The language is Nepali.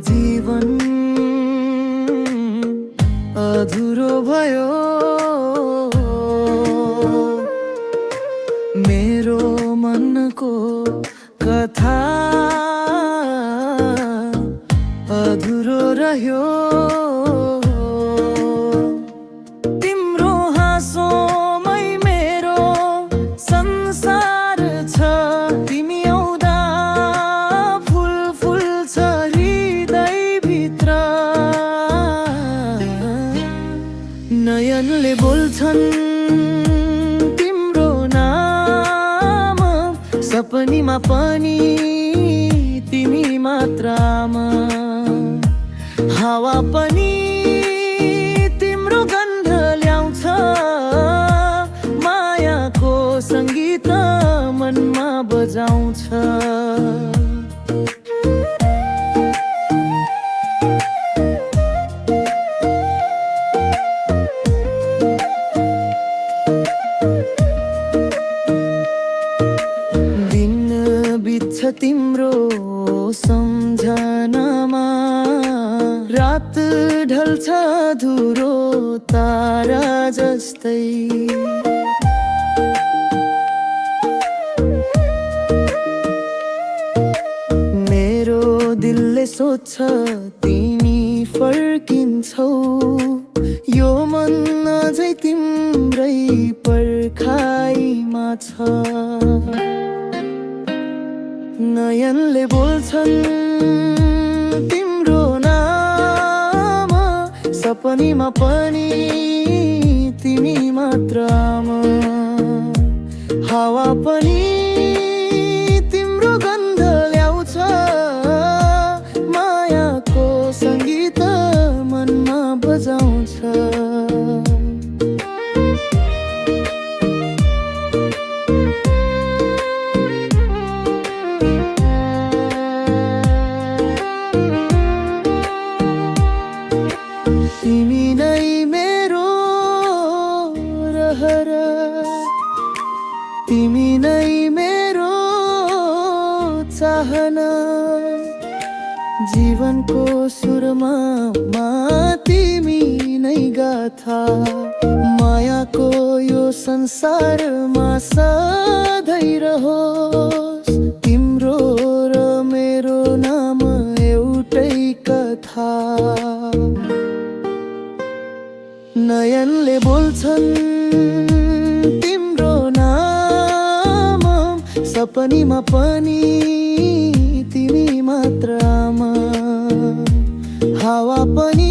जीवन अधुरो भयो, मेरो मनको कथा अधुरो रह्यो। तिम्रो हाँसोमै मेरो संसार छ, तिमी आउँदा फुल फुल्छ हृदयभित्र। नयनले बोल्छन् तिम्रो नाम, सपनीमा पनि तिमी मात्रामा। हावा पनि तिम्रो गन्ध ल्याउँछ, मायाको सङ्गीत मनमा बजाउँछ। दिन बित्छ तिम्रो सम्झनामा, रात ढल्छ धुरो तारा जस्तै। मेरो दिलले सोध्छ तिमी फर्किन्छौ, यो मन अझै तिम्रै पर्खाइमा छ। नयनले बोल्छन् तिम्रो नाम, सपनीमा पनि तिमी मात्रामा। हावा पनि तिम्रो गन्ध ल्याउँछ, मायाको सङ्गीत मनमा बजाउँछ। तिमी नै मेरो रहर, तिमी नै मेरो चाहना। जीवनको सुरमा तिमी नै गाथा, मायाको यो संसारमा सधैँ रहोस्। तिम्रो र मेरो नाम एउटै कथा। नयनले बोल्छन् तिम्रो नाम, सपनीमा पनि तिमी मात्रामा। हावा पनि